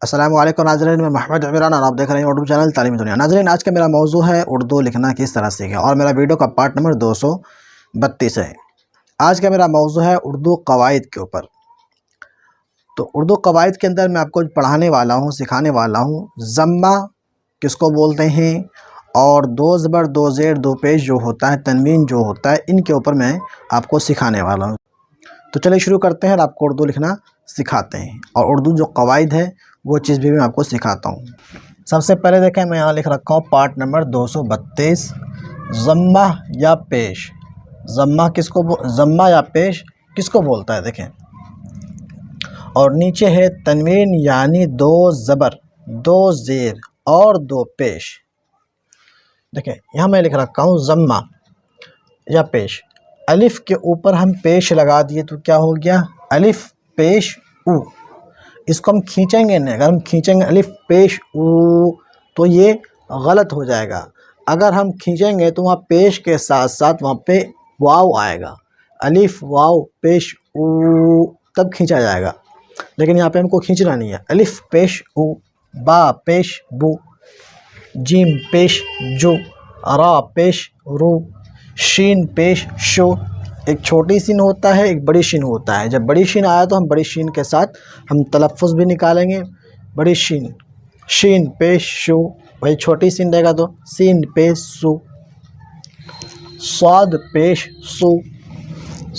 السلام علیکم ناظرین، میں محمد عمران اور آپ دیکھ رہے ہیں اردو چینل تعلیمی دنیا۔ ناظرین، آج کا میرا موضوع ہے اردو لکھنا کس طرح سیکھیں، اور میرا ویڈیو کا پارٹ نمبر 232 ہے۔ آج کا میرا موضوع ہے اردو قواعد کے اوپر۔ تو اردو قواعد کے اندر میں آپ کو پڑھانے والا ہوں، سکھانے والا ہوں ضمہ کس کو بولتے ہیں، اور دو زبر دو زیر دو پیش جو ہوتا ہے، تنوین جو ہوتا ہے، ان کے اوپر میں آپ کو سکھانے والا ہوں۔ تو چلیے شروع کرتے ہیں اور آپ کو اردو لکھنا سکھاتے ہیں، اور اردو جو قواعد ہے وہ چیز بھی میں آپ کو سکھاتا ہوں۔ سب سے پہلے دیکھیں، میں یہاں لکھ رکھا ہوں پارٹ نمبر 232، ضمہ یا پیش۔ ضمہ یا پیش کس کو بولتا ہے دیکھیں، اور نیچے ہے تنوین یعنی دو زبر دو زیر اور دو پیش۔ دیکھیں یہاں میں لکھ رکھا ہوں ضمہ یا پیش، الف کے اوپر ہم پیش لگا دیے تو کیا ہو گیا، الف پیش او۔ اس کو ہم کھینچیں گے نہیں، اگر ہم کھینچیں گے الف پیش او تو یہ غلط ہو جائے گا۔ اگر ہم کھینچیں گے تو وہاں پیش کے ساتھ ساتھ وہاں پہ واو آئے گا، الف واو پیش او، تب کھینچا جائے گا۔ لیکن یہاں پہ ہم کو کھینچنا نہیں ہے، الف پیش او، با پیش بو، جیم پیش جو، را پیش رو، شین پیش شو۔ ایک چھوٹی شین ہوتا ہے، ایک بڑی شین ہوتا ہے۔ جب بڑی شین آیا تو ہم بڑی شین کے ساتھ ہم تلفظ بھی نکالیں گے، بڑی شین، شین پیش شو۔ وہی چھوٹی شین رہے گا تو سین پیش سو، صاد پیش سو۔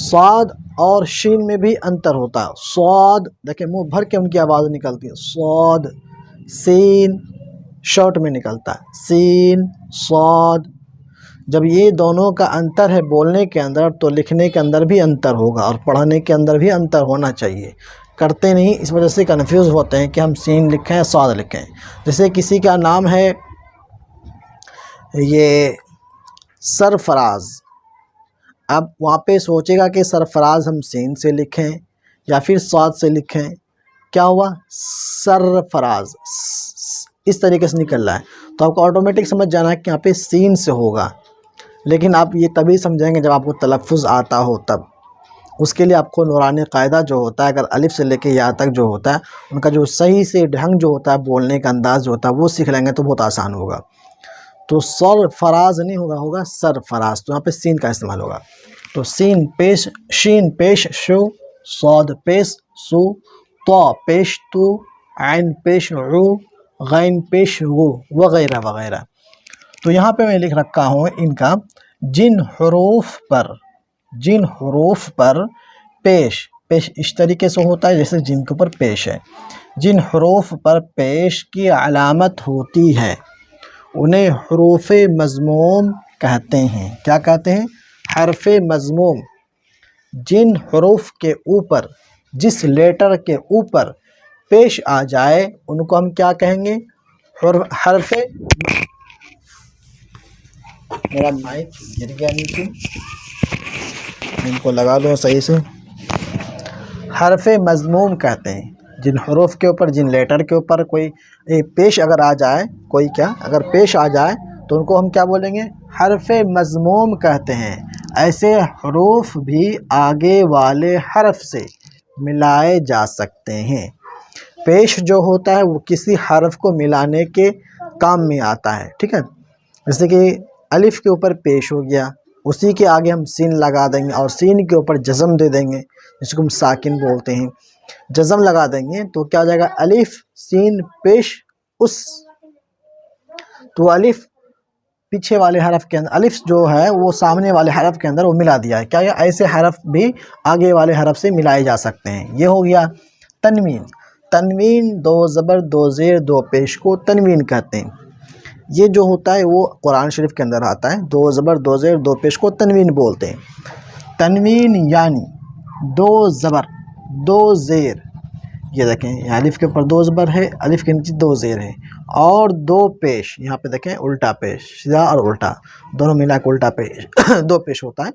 صاد اور شین میں بھی انتر ہوتا ہے۔ صاد دیکھیں منہ بھر کے ان کی آواز نکلتی ہے، صاد۔ سین شارٹ میں نکلتا ہے، سین صاد۔ جب یہ دونوں کا انتر ہے بولنے کے اندر تو لکھنے کے اندر بھی انتر ہوگا، اور پڑھنے کے اندر بھی انتر ہونا چاہیے۔ کرتے نہیں، اس وجہ سے کنفیوز ہوتے ہیں کہ ہم سین لکھیں یا صاد لکھیں۔ جیسے کسی کا نام ہے یہ سرفراز، اب وہاں پہ سوچے گا کہ سرفراز ہم سین سے لکھیں یا پھر صاد سے لکھیں، کیا ہوا سرفراز، اس طریقے سے نکل رہا ہے تو آپ کو آٹومیٹک سمجھ جانا ہے کہ یہاں پہ سین سے ہوگا۔ لیکن آپ یہ تبھی سمجھیں گے جب آپ کو تلفظ آتا ہو، تب اس کے لیے آپ کو نورانی قاعدہ جو ہوتا ہے، اگر الف سے لے کے یا تک جو ہوتا ہے ان کا جو صحیح سے ڈھنگ جو ہوتا ہے، بولنے کا انداز جو ہوتا ہے وہ سیکھ لیں گے تو بہت آسان ہوگا۔ تو سرفراز نہیں ہوگا، ہوگا سرفراز، تو یہاں پہ سین کا استعمال ہوگا۔ تو سین پیش شین پیش شو، صاد پیش سو، طا پیش تو، عین پیش عو، غین پیش غو، وغیرہ وغیرہ۔ تو یہاں پہ میں لکھ رکھا ہوں ان کا جن حروف پر پیش اس طریقے سے ہوتا ہے جیسے جن کے اوپر پیش ہے۔ جن حروف پر پیش کی علامت ہوتی ہے انہیں حروف مضموم کہتے ہیں۔ کیا کہتے ہیں؟ حرف مضموم۔ جن حروف کے اوپر، جس لیٹر کے اوپر پیش آ جائے ان کو ہم کیا کہیں گے؟ حرف، میرا مائک گر گیا نیچے، ان کو لگا لو صحیح سے۔ حرف مضموم کہتے ہیں جن حروف کے اوپر، جن لیٹر کے اوپر کوئی پیش اگر آ جائے، کوئی کیا اگر پیش آ جائے تو ان کو ہم کیا بولیں گے؟ حرف مضموم کہتے ہیں۔ ایسے حروف بھی آگے والے حرف سے ملائے جا سکتے ہیں۔ پیش جو ہوتا ہے وہ کسی حرف کو ملانے کے کام میں آتا ہے، ٹھیک ہے؟ جیسے کہ الف کے اوپر پیش ہو گیا، اسی کے آگے ہم سین لگا دیں گے، اور سین کے اوپر جزم دے دیں گے جس کو ہم ساکن بولتے ہیں۔ جزم لگا دیں گے تو کیا ہو جائے گا؟ الف سین پیش اس۔ تو الف پیچھے والے حرف کے اندر، الف جو ہے وہ سامنے والے حرف کے اندر وہ ملا دیا ہے۔ کیا ایسے حرف بھی آگے والے حرف سے ملائے جا سکتے ہیں۔ یہ ہو گیا تنوین۔ تنوین دو زبر دو زیر دو پیش کو تنوین کہتے ہیں۔ یہ جو ہوتا ہے وہ قرآن شریف کے اندر آتا ہے، دو زبر دو زیر دو پیش کو تنوین بولتے ہیں۔ تنوین یعنی دو زبر دو زیر، یہ دیکھیں یہاں الف کے اوپر دو زبر ہے، الف کے نیچے دو زیر ہے، اور دو پیش، یہاں پہ دیکھیں الٹا پیش، سیدھا اور الٹا دونوں ملا کے الٹا پیش دو پیش ہوتا ہے۔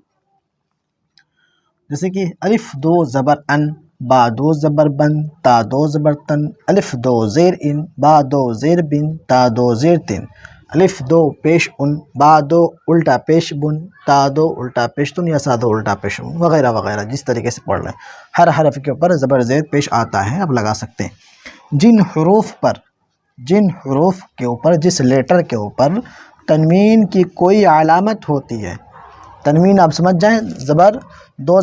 جیسے کہ الف دو زبر ان، با دو زبر بن، تا دو زبر تن، الف دو زیر ان، با دو زیر بن، تا دو زیر تن، الف دو پیش ان، با دو الٹا پیش بن، تا دو الٹا پیش تن یا سا دو الٹا پیش بن، وغیرہ وغیرہ، جس طریقے سے پڑھ لیں۔ ہر حرف کے اوپر زبر زیر پیش آتا ہے، اب لگا سکتے ہیں۔ جن حروف کے اوپر جس لیٹر کے اوپر تنوین کی کوئی علامت ہوتی ہے، تنوین آپ سمجھ جائیں، زبر دو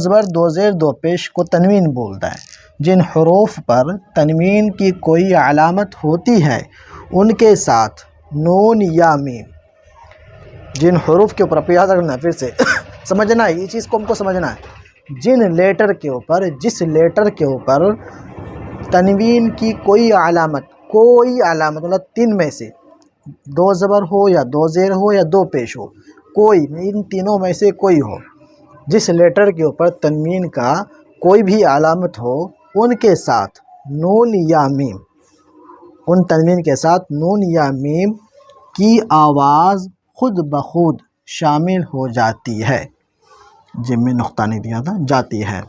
زیر دو پیش کو تنوین بولتا ہے۔ جن حروف پر تنوین کی کوئی علامت ہوتی ہے ان کے ساتھ نون یا میم، جن حروف کے اوپر آپ یاد رکھنا، پھر سے سمجھنا ہے، یہ چیز کو ہم کو سمجھنا ہے، جن لیٹر کے اوپر جس لیٹر کے اوپر تنوین کی کوئی علامت مطلب تین میں سے دو زبر ہو یا دو زیر ہو یا دو پیش ہو، کوئی ان تینوں میں سے کوئی ہو، جس لیٹر کے اوپر تنوین کا کوئی بھی علامت ہو ان کے ساتھ نون یا میم، ان تنوین کے ساتھ نون یا میم کی آواز خود بخود شامل ہو جاتی ہے، جن میں نقطہ نہیں دیا تھا، جاتی ہے،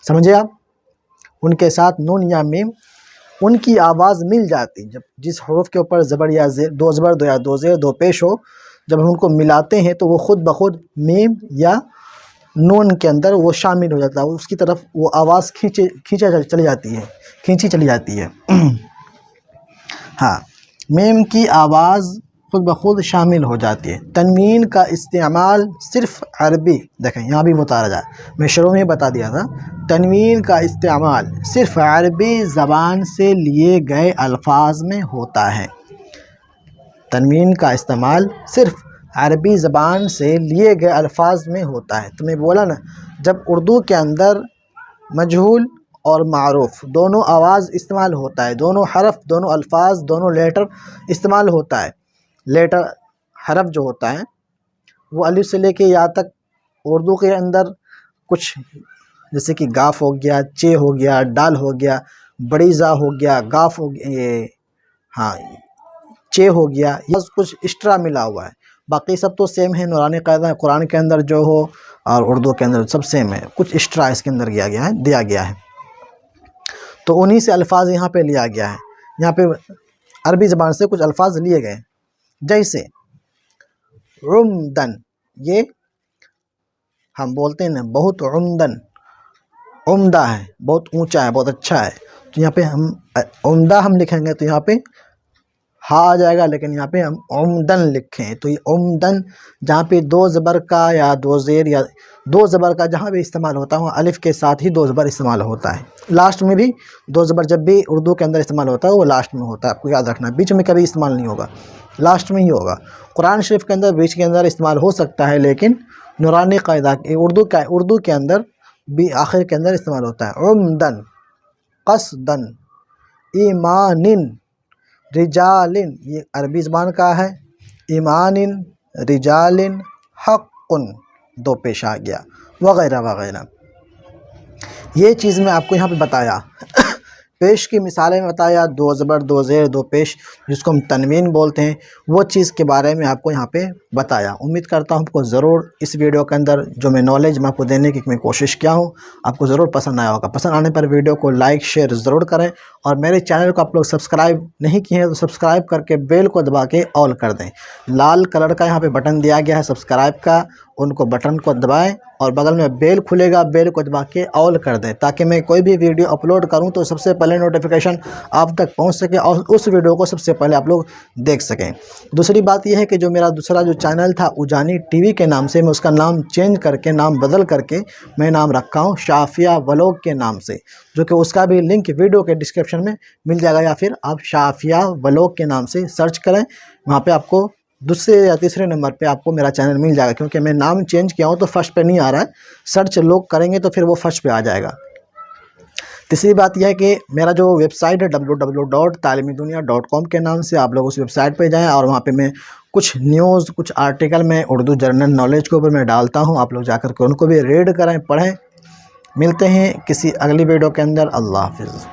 سمجھے آپ؟ ان کے ساتھ نون یا میم ان کی آواز مل جاتی، جب جس حروف کے اوپر زبر یا زیر، دو زبر دو یا دو زیر دو پیش ہو، جب ہم ان کو ملاتے ہیں تو وہ خود بخود میم یا نون کے اندر وہ شامل ہو جاتا ہے، اس کی طرف وہ آواز کھینچی چلی جاتی ہے ہاں، میم کی آواز خود بخود شامل ہو جاتی ہے۔ تنوین کا استعمال صرف عربی، دیکھیں یہاں بھی متعارض ہے، میں شروع میں بتا دیا تھا، تنوین کا استعمال صرف عربی زبان سے لیے گئے الفاظ میں ہوتا ہے، تنوین کا استعمال صرف عربی زبان سے لیے گئے الفاظ میں ہوتا ہے۔ تو میں بولا نا، جب اردو کے اندر مجہول اور معروف دونوں آواز استعمال ہوتا ہے، دونوں حرف، دونوں الفاظ، دونوں لیٹر استعمال ہوتا ہے، لیٹر حرف جو ہوتا ہے وہ الف سے لے کے یا تک اردو کے اندر کچھ جیسے کہ گاف ہو گیا، چے ہو گیا، ڈال ہو گیا، بڑی زا ہو گیا، گاف ہو گیا، چے ہو گیا، یہ کچھ ایکسٹرا ملا ہوا ہے، باقی سب تو سیم ہے، نورانی قاعدہ قرآن کے اندر جو ہو اور اردو کے اندر سب سیم ہے، کچھ ایکسٹرا اس کے اندر دیا گیا ہے، تو انہی سے الفاظ یہاں پہ لیا گیا ہے، یہاں پہ عربی زبان سے کچھ الفاظ لیے گئے، جیسے عمدن، یہ ہم بولتے ہیں نا بہت عمدن، عمدہ ہے، بہت اونچا ہے، بہت اچھا ہے، تو یہاں پہ ہم عمدہ ہم لکھیں گے تو یہاں پہ ہاں آ جائے گا، لیکن یہاں پہ ہم عمدن لکھیں تو یہ عمدن جہاں پہ دو زبر کا یا دو زیر یا دو زبر کا جہاں بھی استعمال ہوتا ہے وہاں الف کے ساتھ ہی دو زبر استعمال ہوتا ہے، لاسٹ میں بھی دو زبر جب بھی اردو کے اندر استعمال ہوتا ہے وہ لاسٹ میں ہوتا ہے، آپ کو یاد رکھنا، بیچ میں کبھی استعمال نہیں ہوگا، لاسٹ میں ہی ہوگا۔ قرآن شریف کے اندر بیچ کے اندر استعمال ہو سکتا ہے، لیکن نورانی قاعدہ اردو کے اندر بھی آخر کے اندر استعمال ہوتا ہے، عمدن، قصدن، ایمان، رجال، یہ عربی زبان کا ہے، ایمان، رجال، حق، دو پیش آ گیا، وغیرہ وغیرہ، یہ چیز میں آپ کو یہاں پہ بتایا، پیش کی مثالیں میں بتایا، دو زبر دو زیر دو پیش جس کو ہم تنوین بولتے ہیں، وہ چیز کے بارے میں آپ کو یہاں پہ بتایا۔ امید کرتا ہوں آپ کو ضرور اس ویڈیو کے اندر جو میں نالج میں آپ کو دینے کی میں کوشش کیا ہوں آپ کو ضرور پسند آیا ہوگا، پسند آنے پر ویڈیو کو لائک شیئر ضرور کریں، اور میرے چینل کو آپ لوگ سبسکرائب نہیں کیے ہیں تو سبسکرائب کر کے بیل کو دبا کے آل کر دیں، لال کلر کا یہاں پہ بٹن دیا گیا ہے سبسکرائب کا، ان کو بٹن کو دبائیں اور بغل میں بیل کھلے گا، بیل کو دبا کے آل کر دیں تاکہ میں کوئی بھی ویڈیو اپلوڈ کروں تو سب سے پہلے نوٹیفیکیشن آپ تک پہنچ سکے اور اس ویڈیو کو سب سے پہلے آپ لوگ دیکھ سکیں۔ دوسری بات یہ ہے کہ جو میرا دوسرا جو چینل تھا اجانی ٹی وی کے نام سے، میں اس کا نام چینج کر کے، نام بدل کر کے میں نام رکھا ہوں شافیہ ولاگ کے نام سے، جو کہ اس کا بھی لنک ویڈیو کے ڈسکرپشن میں مل جائے گا، یا پھر آپ شافیہ ولاگ کے نام سے سرچ کریں، وہاں پہ آپ کو دوسرے یا تیسرے نمبر پہ آپ کو میرا چینل مل جائے گا، کیونکہ میں نام چینج کیا ہوں تو فرسٹ پہ نہیں آ رہا ہے، سرچ لوگ کریں گے تو پھر وہ فرسٹ پہ آ جائے گا۔ تیسری بات یہ ہے کہ میرا جو ویب سائٹ ہے www.talimitdunia.com کے نام سے، آپ لوگ اس ویب سائٹ پہ جائیں اور وہاں پہ میں کچھ نیوز، کچھ آرٹیکل میں اردو جرنل نالج کے اوپر میں ڈالتا ہوں، آپ لوگ جا کر کے ان کو بھی ریڈ کریں، پڑھیں۔ ملتے ہیں کسی اگلی ویڈیو کے اندر، اللہ حافظ۔